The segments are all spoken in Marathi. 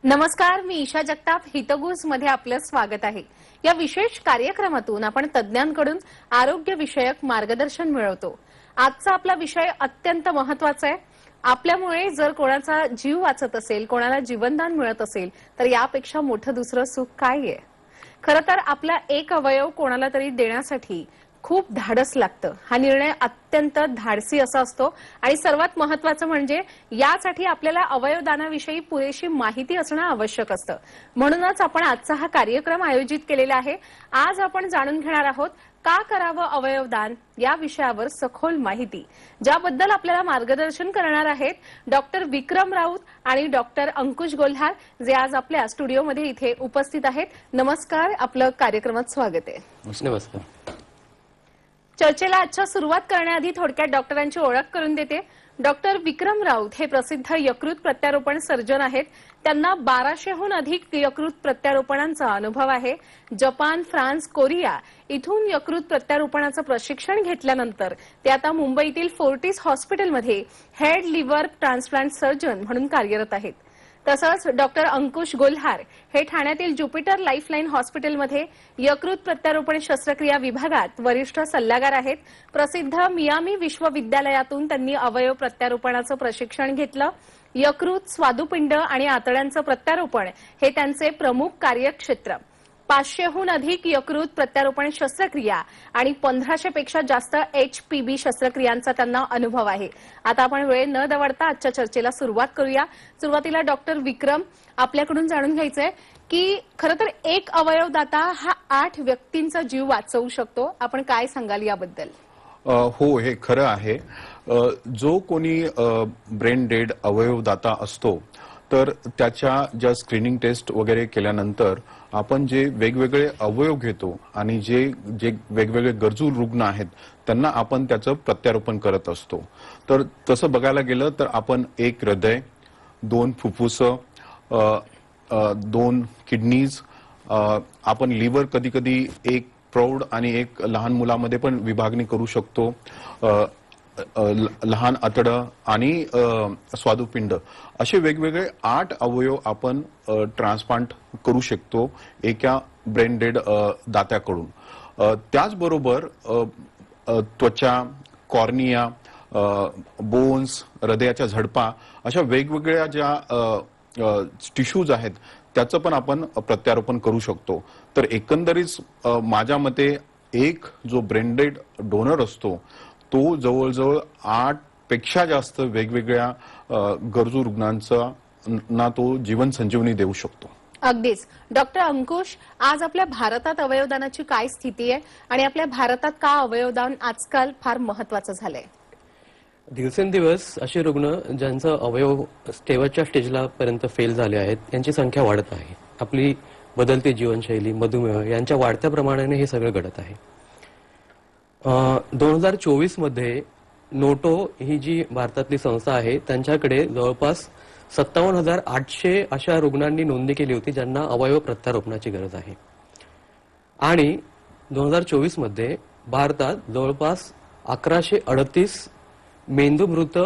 नमस्कार, मी ईशा जगताप. हितगुज मध्ये आपलं स्वागत आहे. या विशेष कार्यक्रमातून आपण तज्ञांकडून आरोग्य विषयक मार्गदर्शन मिळवतो. आजचा आपला विषय अत्यंत महत्त्वाचा आहे. आपल्यामुळे जर कोणाचा जीव वाचत असेल, कोणाला जीवनदान मिळत असेल, तर यापेक्षा मोठं दुसरं सुख काय आहे? खरं तर आपला एक अवयव कोणाला तरी देण्यासाठी खूप धाडस लागतं. हा निर्णय अत्यंत धाडसी असा असतो आणि सर्वात महत्त्वाचं म्हणजे यासाठी आपल्याला अवयवदानाविषयी पुरेशी माहिती असणं आवश्यक असतं. म्हणूनच आपण आजचा हा कार्यक्रम आयोजित केलेला आहे. आज आपण जाणून घेणार आहोत का करावं अवयवदान या विषयावर सखोल माहिती, ज्याबद्दल आपल्याला मार्गदर्शन करणार आहेत डॉक्टर विक्रम राऊत आणि डॉक्टर अंकुश गोल्हार, जे आज आपल्या स्टुडिओमध्ये इथे उपस्थित आहेत. नमस्कार, आपलं कार्यक्रमात स्वागत आहे. नमस्कार. चर्चेला आजच्या सुरुवात करण्याआधी थोडक्यात डॉक्टरांची ओळख करून देते. डॉक्टर विक्रम राऊत हे प्रसिद्ध यकृत प्रत्यारोपण सर्जन आहेत. त्यांना 1200हून अधिक यकृत प्रत्यारोपणांचा अनुभव आहे. जपान, फ्रान्स, कोरिया इथून यकृत प्रत्यारोपणाचं प्रशिक्षण घेतल्यानंतर ते आता मुंबईतील फोर्टिस हॉस्पिटलमध्ये हेड लिव्हर ट्रान्सप्लांट सर्जन म्हणून कार्यरत आहेत. तसंच डॉक्टर अंकुश गोल्हार हे ठाण्यातील ज्युपिटर लाईफलाईन हॉस्पिटलमध्ये यकृत प्रत्यारोपण शस्त्रक्रिया विभागात वरिष्ठ सल्लागार आहेत. प्रसिद्ध मियामी विश्वविद्यालयातून त्यांनी अवयव प्रत्यारोपणाचं प्रशिक्षण घेतलं. यकृत, स्वादुपिंड आणि आतड्यांचं प्रत्यारोपण हे त्यांचे प्रमुख कार्यक्षेत्र. 500हून अधिक यकृत प्रत्यारोपण शस्त्रक्रिया आणि 1500 पेक्षा जास्त HPB शस्त्रक्रियांचा त्यांना अनुभव आहे. आता आपण वेळ न दवडता आजच्या चर्चेला सुरुवात करूया. सुरुवातीला डॉक्टर विक्रम, आपल्याकडून जाणून घ्यायचंय की खरं तर एक अवयवदाता हा 8 व्यक्तींचा जीव वाचवू शकतो. आपण काय सांगाल याबद्दल? हो, हे खरं आहे. जो कोणी ब्रेन डेड अवयवदाता असतो तर त्याच्या ज्या स्क्रीनिंग टेस्ट वगैरे केल्यानंतर आपण जे वेगवेगळे अवयव घेतो आणि जे वेगवेगळे गरजू रुग्ण आहेत त्यांना आपण त्याचं प्रत्यारोपण करत असतो. तर तसं बघायला गेलं तर आपण एक हृदय, 2 फुफ्फुसं, 2 किडनीज, आपण लिव्हर कधी कधी एक प्रौढ आणि एक लहान मुलामध्ये पण विभागणी करू शकतो. लहान आतडं आणि स्वादुपिंड असे वेगवेगळे 8 अवयव आपण ट्रान्सप्लांट करू शकतो एका ब्रेन डेड दात्याकडून. त्याचबरोबर त्वचा, कॉर्निया, बोन्स, हृदयाच्या झडपा अशा वेगवेगळ्या ज्या टिश्यूज आहेत त्याचं पण आपण प्रत्यारोपण करू शकतो. तर एकंदरीत माझ्या मते एक जो ब्रेन डेड डोनर असतो तो जवळजवळ 8 पेक्षा जास्त वेगवेगळ्या गरजू रुग्णांना तो जीवन संजीवनी देऊ शकतो. अगदीच. डॉक्टर अंकुश, आज आपल्या भारतात अवयवदानाची काय स्थिती आहे आणि आपल्या भारतात का अवयवदान आजकाल फार महत्त्वाचं झालंय? दिवसेंदिवस असे रुग्ण ज्यांचं अवयव शेवटच्या स्टेजला पर्यंत फेल झाले आहेत यांची संख्या वाढत आहे. आपली बदलती जीवनशैली, मधुमेह यांच्या वाढत्या प्रमाणाने हे सगळं घडत आहे. 2024 मध्ये नोटो ही जी भारतातली संस्था आहे त्यांच्याकडे जवळपास 57,800 अशा रुग्णांनी नोंदणी केली होती ज्यांना अवयव प्रत्यारोपणाची गरज आहे. आणि 2024 मध्ये भारतात जवळपास 1138 मेंदूमृत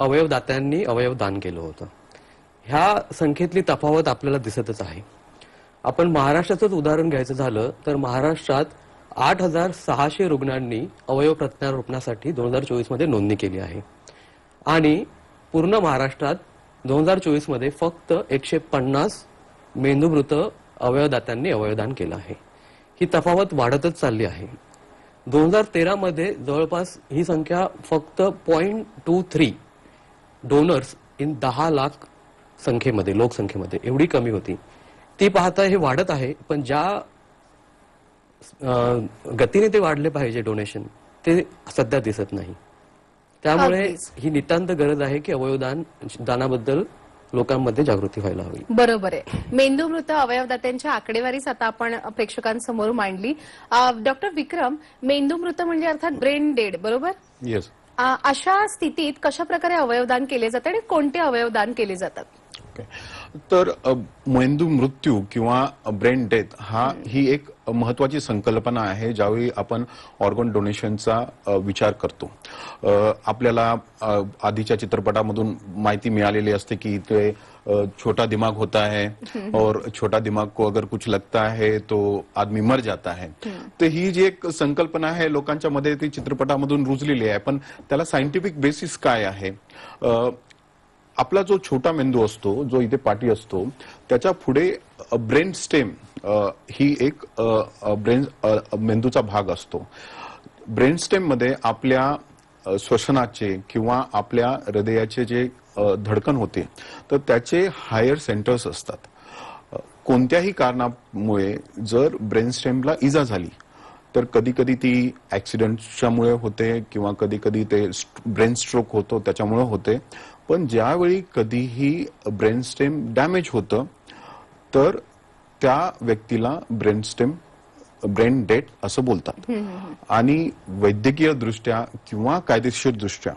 अवयवदात्यांनी अवयवदान केलं होतं. ह्या संख्येतली तफावत आपल्याला दिसतच आहे. आपण महाराष्ट्राचंच उदाहरण घ्यायचं झालं तर महाराष्ट्रात 8,600 रुग्णांनी अवयव प्रत्यारोपणासाठी 2024 मध्ये नोंदणी केली आहे. आणि पूर्ण महाराष्ट्रात 2024 मध्ये फक्त 150 मेंदूमृत अवयवदात्यांनी अवयवदान केलं आहे. ही तफावत वाढतच चालली आहे. 2013 मध्ये जवळपास ही संख्या फक्त 0.23 डोनर्स इन 10 लाख संख्येमध्ये, लोकसंख्येमध्ये एवढी कमी होती. ती पाहता हे वाढत आहे, पण ज्या गतीने ते वाढले पाहिजे डोनेशन ते सध्या दिसत नाही. त्यामुळे ही नितांत गरज आहे की अवयवदान दानाबद्दल लोकांमध्ये जागृती व्हायला हवी. बरोबर आहे. मेंदूमृत अवयवदात्यांच्या आकडेवारीच आता आपण प्रेक्षकांसमोर मांडली. डॉक्टर विक्रम, मेंदूमृत म्हणजे अर्थात ब्रेन डेड, बरोबर? येस. अशा स्थितीत कशा प्रकारे अवयवदान केले जाते आणि कोणते अवयवदान केले जातात? ओके. तर मेंदू मृत्यू किंवा ब्रेन डेथ ही एक महत्वाची संकल्पना आहे ज्यावेळी आपण ऑर्गन डोनेशनचा विचार करतो. आपल्याला आधीच्या चित्रपटामधून माहिती मिळालेली असते की ते छोटा दिमाग होता है और छोटा दिमाग को अगर कुछ लगता है तो आदमी मर जाता है. तर ही जी एक संकल्पना आहे लोकांच्या मध्ये ती चित्रपटामधून रुजलेली आहे. पण त्याला सायंटिफिक बेसिस काय आहे? आपला जो छोटा मेंदू असतो, जो इथे पाठी असतो, त्याच्या पुढे ब्रेन स्टेम ही एक मेंदूचा भाग असतो. ब्रेन स्टेम मध्ये आपल्या श्वसनाचे किंवा आपल्या हृदयाचे जे धडकन होते तर त्याचे हायर सेंटर्स असतात. कोणत्याही कारणामुळे जर ब्रेन स्टेमला इजा झाली तर कधी कधी ती ऍक्सिडेंटच्यामुळे होते किंवा कधी कधी ते ब्रेन स्ट्रोक होतो त्याच्यामुळे होते. पण ज्यावेळी कधीही ब्रेन स्टेम डॅमेज होतं तर त्या व्यक्तीला ब्रेन डेथ असं बोलतात. आणि वैद्यकीय दृष्ट्या किंवा कायदेशीर दृष्ट्या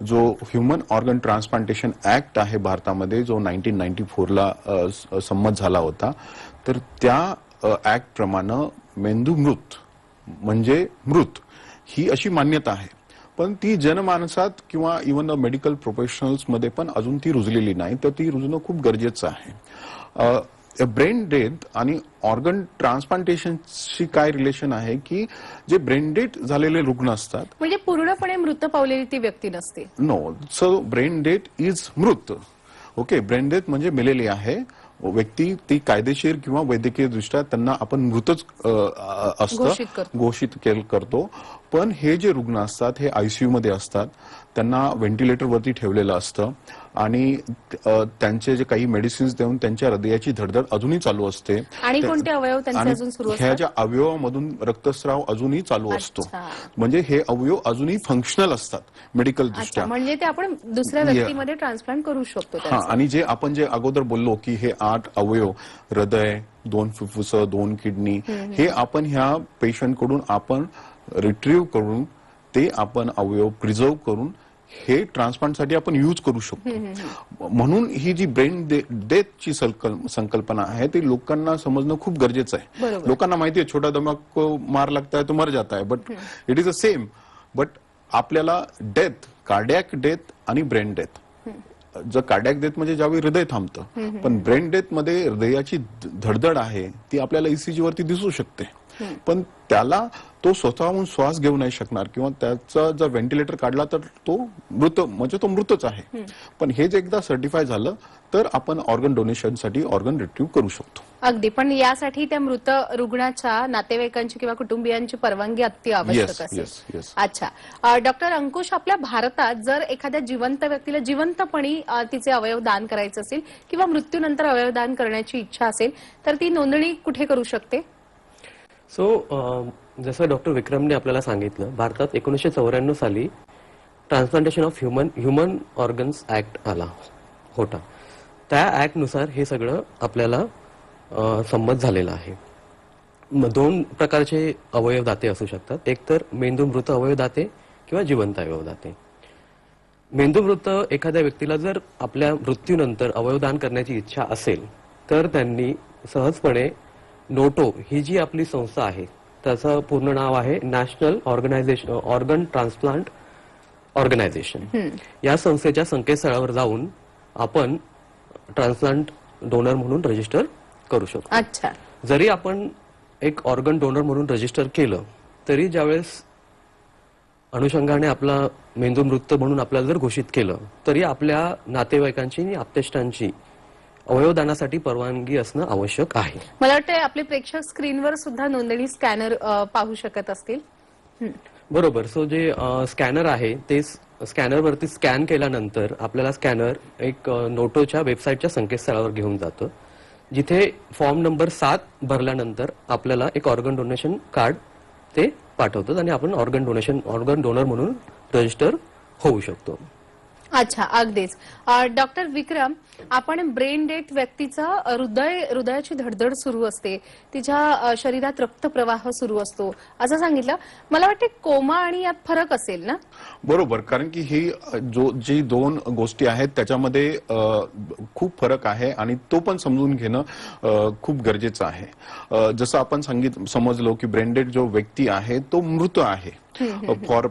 जो ह्युमन ऑर्गन ट्रान्सप्लांटेशन ऍक्ट आहे भारतामध्ये, जो 1994ला संमत झाला होता, तर त्या ऍक्ट प्रमाणे मेंदू मृत म्हणजे मृत ही अशी मान्यता आहे. पण ती जनमानसात किंवा इव्हन मेडिकल प्रोफेशनल्स मध्ये पण अजून ती रुजलेली नाही. तर ती रुजणं खूप गरजेचं आहे. ब्रेन डेथ आणि ऑर्गन ट्रान्सप्लांटेशनशी काय रिलेशन आहे की जे ब्रेन डेथ झालेले रुग्ण असतात म्हणजे पूर्णपणे मृत पावलेली ती व्यक्ती नसते. No, so brain death is मृत. ओके, ब्रेन डेथ म्हणजे मेलेली आहे व्यक्ती. ती कायदेशीर किंवा वैद्यकीय दृष्ट्या त्यांना आपण मृतच घोषित करतो. पण हे जे रुग्ण असतात हे आयसीयू मध्ये असतात, त्यांना व्हेंटिलेटरवरती ठेवलेलं असतं आणि त्यांचे जे काही मेडिसिन्स देऊन त्यांच्या हृदयाची धडधड अजूनही चालू असते. आणि कोणते अवयव त्यांचे अजून सुरू असतात? ह्या ज्या अवयवामधून रक्तस्राव अजूनही चालू असतो. म्हणजे हे अवयव अजूनही फंक्शनल असतात मेडिकल दृष्ट्या. म्हणजे ते आपण दुसऱ्या व्यक्तीमध्ये ट्रान्सप्लांट करू शकतो. हा, आणि जे आपण जे अगोदर बोललो की हे 8 अवयव, हृदय, 2 फुफ्फुस, 2 किडनी, हे आपण ह्या पेशंट कडून आपण रिट्रीव्ह करून ते आपण अवयव प्रिझर्व करून हे ट्रान्सप्लांटसाठी आपण यूज करू शकतो. म्हणून ही जी ब्रेन डेथची संकल्पना आहे ती लोकांना समजणं खूप गरजेचं आहे. लोकांना माहिती आहे छोटा दिमाग को मार लगता है तो मर जाता है, but it is a same. But आपल्याला डेथ, कार्डियक डेथ आणि ब्रेन डेथ, जर कार्डियक डेथ म्हणजे ज्यावेळी हृदय थांबतं, पण ब्रेन डेथ मध्ये हृदयाची धडधड आहे ती आपल्याला ईसीजी वरती दिसू शकते. पण त्याला तो स्वतःहून श्वास घेऊ नाही शकणार किंवा त्याचा जर व्हेंटिलेटर काढला तर तो मृत म्हणजे तो मृतच आहे. पण हे जे एकदा सर्टिफाय झालं तर आपण ऑर्गन डोनेशनसाठी ऑर्गन रिट्रीव्ह करू शकतो. अगदी. पण यासाठी त्या मृत रुग्णाच्या नातेवाईकांची किंवा कुटुंबियांची परवानगी अति आवश्यक असेल. अच्छा. डॉक्टर अंकुश, आपल्या भारतात जर एखाद्या जिवंत व्यक्तीला जिवंतपणी तिचे अवयव दान करायचे असेल किंवा मृत्यूनंतर अवयव दान करण्याची इच्छा असेल तर ती नोंदणी कुठे करू शकते? जसं डॉक्टर विक्रमने आपल्याला सांगितलं, भारतात 1994 साली transplantation of human organs act आला होता. त्या ऍक्टनुसार हे सगळं आपल्याला संमत झालेलं आहे. 2 प्रकारचे अवयवदाते असू शकतात. एक तर मेंदू मृत अवयवदाते किंवा जिवंत अवयवदाते. मेंदू मृत एखाद्या व्यक्तीला जर आपल्या मृत्यूनंतर अवयवदान करण्याची इच्छा असेल तर त्यांनी सहजपणे नोटो ही जी आपली संस्था आहे, त्याचं पूर्ण नाव आहे नॅशनल ऑर्गन ट्रान्सप्लांट ऑर्गनायझेशन, या संस्थेच्या संकेतस्थळावर जाऊन आपण ट्रान्सप्लांट डोनर म्हणून रजिस्टर करू शकतो. अच्छा. जरी आपण एक ऑर्गन डोनर म्हणून रजिस्टर केलं तरी ज्यावेळेस अनुषंगाने आपला मेंदू मृत म्हणून आपल्याला जर घोषित केलं तरी आपल्या नातेवाईकांची आणि आप्तेष्टांची अवयवदानासाठी परवानगी असणं आवश्यक आहे. मला वाटतं आपले प्रेक्षक स्क्रीनवर सुद्धा नोंदणी स्कॅनर पाहू शकत असतील. बरोबर. सो जे स्कॅनर आहे ते स्कॅनरवरती स्कॅन केल्यानंतर आपल्याला स्कॅनर एक नोटोच्या वेबसाईटच्या संकेतस्थळावर घेऊन जातं, जिथे फॉर्म नंबर 7 भरल्यानंतर आपल्याला एक ऑर्गन डोनेशन कार्ड ते पाठवतात आणि आपण ऑर्गन डोनर म्हणून रजिस्टर होऊ शकतो. अच्छा, अगदीच. डॉक्टर विक्रम, आपण ब्रेन डेथ व्यक्तीचं हृदयाची धडधड सुरू असते, तिच्या शरीरात रक्तप्रवाह सुरू असतो असं सांगितलं. मला वाटते कोमा आणि यात फरक असेल ना? बरोबर, कारण की ही जी दोन गोष्टी आहेत त्याच्यामध्ये खूप फरक आहे आणि तो पण समजून घेणं खूप गरजेचं आहे. जसं आपण समजलो की ब्रेनडेड जो व्यक्ती आहे तो मृत आहे फॉर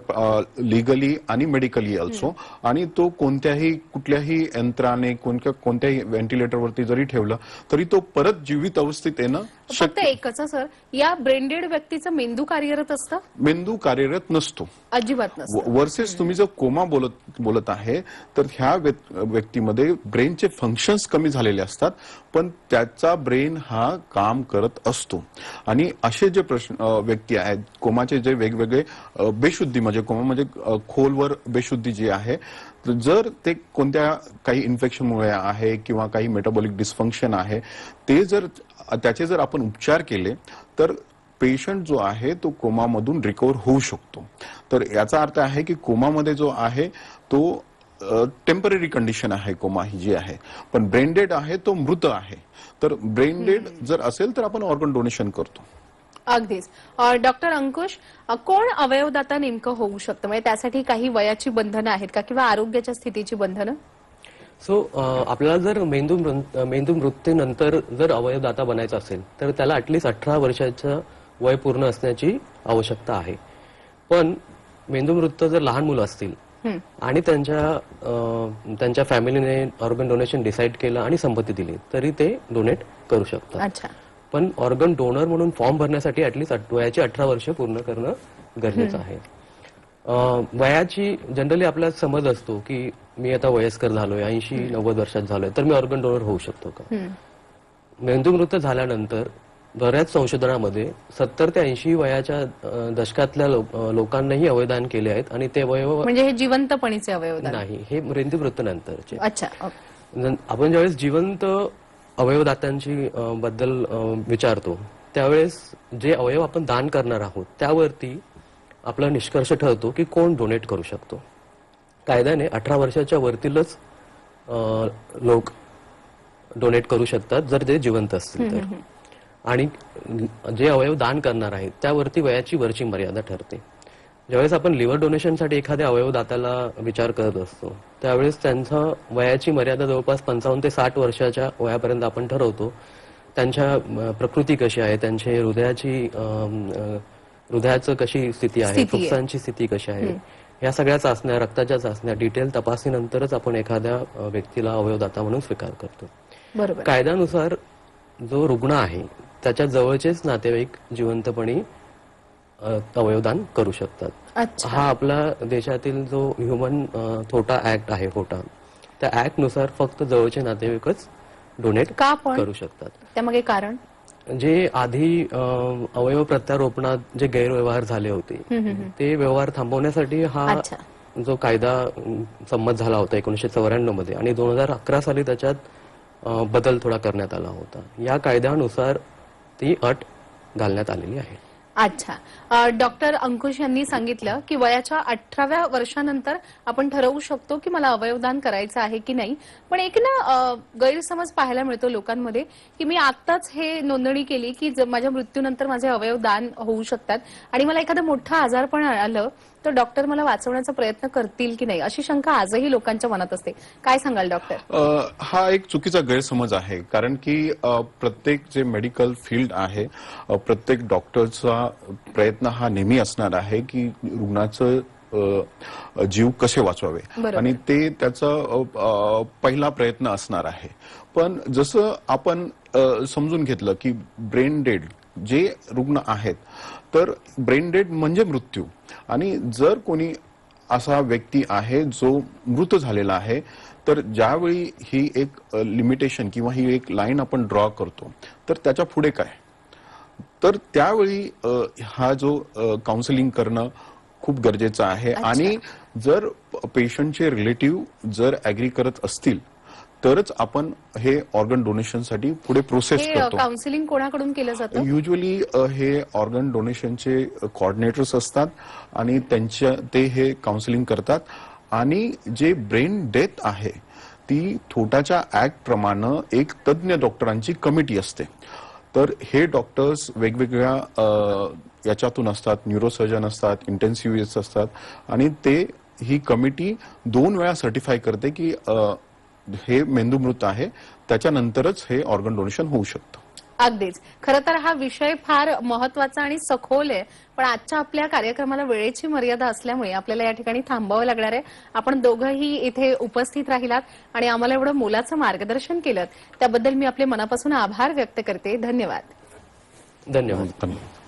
लिगली आणि मेडिकली ऑल्सो, आणि तो कुठल्याही यंत्राने कोणत्याही व्हेंटिलेटरवरती जरी ठेवलं तरी तो परत जीवित अवस्थेत येणं फक्त एकच सर, या ब्रेनडेड व्यक्तीचं मेंदू कार्यरत असतं? मेंदू कार्यरत नसतो अजिबात नसतं. वर्सेस तुम्ही जर कोमा बोलत आहे तर ह्या व्यक्तीमध्ये ब्रेनचे फंक्शन्स कमी झालेले असतात, पण त्याचा ब्रेन हा काम करत असतो. आणि असे जे व्यक्ती आहेत कोमाचे, जे वेगवेगळे बेशुद्धी, म्हणजे कोमा म्हणजे खोलवर बेशुद्धी जी आहे, जर ते काही इन्फेक्शनमुळे आहे किंवा काही मेटाबॉलिक डिस्फंक्शन आहे, त्याचे जर आपण उपचार केले तर पेशंट जो आहे तो कोमामधून रिकव्हर होऊ शकतो. तर याचा अर्थ आहे की कोमामध्ये जो आहे तो टेम्पररी कंडिशन आहे कोमा ही जी आहे, पण ब्रेनडेड आहे तो मृत आहे. तर ब्रेनडेड जर असेल तर आपण ऑर्गन डोनेशन करतो. अगदीच. डॉक्टर अंकुश, कोण अवयवदाता नेमकं होऊ शकतं? म्हणजे त्यासाठी काही वयाची बंधनं आहेत का किंवा आरोग्याच्या स्थितीची बंधनं? आपल्याला जर मेंदू मृत्यूनंतर जर अवयवदाता बनायचा असेल तर त्याला ऍटलीस्ट 18 वर्षाचं वय पूर्ण असण्याची आवश्यकता आहे. पण मेंदू मृत्यू जर लहान मुलं असतील आणि त्यांच्या फॅमिलीने ऑर्गन डोनेशन डिसाईड केलं आणि संमती दिली तरी ते डोनेट करू शकतात. अच्छा. पण ऑर्गन डोनर म्हणून फॉर्म भरण्यासाठी ऍटलीस्ट वयाची 18 वर्ष पूर्ण करणं गरजेचं आहे. वयाची जनरली आपल्याला समज असतो की मी आता वयस्कर झालोय, 80-90 वर्षात झालोय, तर मी ऑर्गन डोनर होऊ शकतो का? मेंदू मृत्यू झाल्यानंतर बऱ्याच संशोधनामध्ये 70 ते 80 वयाच्या दशकातल्या लोकांनाही अवयवदान केले आहेत आणि ते अवयव म्हणजे हे जिवंतपणीचे अवयवदान नाही, हे मेंदू मृत्यूनंतरचे. अच्छा. आपण ज्यावेळेस जिवंत अवयवदात्यांची बद्दल विचारतो त्यावेळेस जे अवयव आपण दान करणार आहोत त्यावरती आपला निष्कर्ष ठरतो की कोण डोनेट करू शकतो. कायद्याने 18 वर्षाच्या वरतीलच लोक डोनेट करू शकतात जर ते जिवंत असतील तर, आणि जे अवयव दान करणार आहेत त्यावरती वयाची वरची मर्यादा ठरते. ज्यावेळेस आपण लिव्हर डोनेशनसाठी एखाद्या अवयवदात्याला विचार करत असतो त्यावेळेस त्यांचा वयाची मर्यादा जवळपास 55 ते 60 वर्षाच्या वयापर्यंत आपण ठरवतो. त्यांच्या प्रकृती कशी आहे, त्यांचे हृदयाचं कशी स्थिती आहे, फुफ्फुसांची स्थिती कशी आहे, या सगळ्या चाचण्या, रक्ताच्या चाचण्या, डिटेल तपासणीनंतरच आपण एखाद्या व्यक्तीला अवयवदाता म्हणून स्वीकार करतो. बरोबर. कायद्यानुसार जो रुग्ण आहे त्याच्या जवळचेच नातेवाईक जिवंतपणी अवयवदान करू शकतात. हा आपला देशातील जो ह्युमन थोटा ऍक्ट आहे, होटा, त्या ऍक्ट नुसार फक्त जवळचे नातेवाईकच डोनेट करू शकतात. त्यामागे कारण जे आधी अवयव प्रत्यारोपणात जे गैरव्यवहार झाले होते ते व्यवहार थांबवण्यासाठी हा जो कायदा संमत झाला होता 1994 मध्ये, आणि 2011 साली त्याच्यात बदल थोडा करण्यात आला होता. या कायद्यानुसार ती अट घालण्यात आलेली आहे. अच्छा. डॉक्टर अंकुश यांनी सांगितलं की वयाच्या 18व्या वर्षानंतर आपण ठरवू शकतो की मला अवयवदान करायचं आहे की नाही. पण एक ना गैरसमज पाहायला मिळतो लोकांमध्ये की मी आत्ताच हे नोंदणी केली की माझ्या मृत्यूनंतर माझे अवयवदान होऊ शकतात आणि मला एखादं मोठं आजारपण आलं तर डॉक्टर मला वाचवण्याचा प्रयत्न करतील की नाही, अशी शंका आजही लोकांच्या मनात असते. काय सांगाल डॉक्टर? हा एक चुकीचा गैरसमज आहे, कारण की प्रत्येक जे मेडिकल फील्ड आहे, प्रत्येक डॉक्टरचा प्रयत्न हा नेहमी असणार आहे की रुग्णाचं जीव कसे वाचवावे, आणि ते त्याचा पहिला प्रयत्न असणार आहे. पण जसं आपण समजून घेतलं की ब्रेन डेड जे रुग्ण आहेत, तर ब्रेन डेड म्हणजे मृत्यू, आणि जर कोणी असा व्यक्ती आहे जो मृत झालेला आहे तर ज्यावेळी ही एक लिमिटेशन किंवा ही एक लाईन आपण ड्रॉ करतो तर त्याच्या पुढे काय, तर त्यावेळी हा जो काउन्सिलिंग करणं खूप गरजेचं आहे. आणि जर पेशंटचे रिलेटिव्ह जर ऍग्री करत असतील तरच आपण हे ऑर्गन डोनेशनसाठी पुढे प्रोसेस करतो. काउन्सिलिंग कोणाकडून केलं जातं? युजली हे ऑर्गन डोनेशनचे कोऑर्डिनेटर्स असतात आणि ते हे काउन्सिलिंग करतात. आणि जे ब्रेन डेथ आहे ती थोटाच्या ऍक्ट प्रमाणे एक तज्ञ डॉक्टरांची कमिटी असते. तर हे डॉक्टर्स वेगवेगळ्या याच्यातून असतात, न्यूरोसर्जन असतात, इंटेन्सिव्हिस्ट असतात आणि ते ही कमिटी 2 वेळा सर्टिफाय करते की हे मेंदू मृत आहे, त्याच्यानंतरच हे ऑर्गन डोनेशन होऊ शकतं. अगदीच. खरं तर हा विषय फार महत्वाचा आणि सखोल आहे, पण आजच्या आपल्या कार्यक्रमाला वेळेची मर्यादा असल्यामुळे आपल्याला या ठिकाणी थांबावं लागणार आहे. आपण दोघंही इथे उपस्थित राहिलात आणि आम्हाला एवढं मोलाचं मार्गदर्शन केलं त्याबद्दल मी आपले मनापासून आभार व्यक्त करते. धन्यवाद. धन्यवाद. धन्यवाद.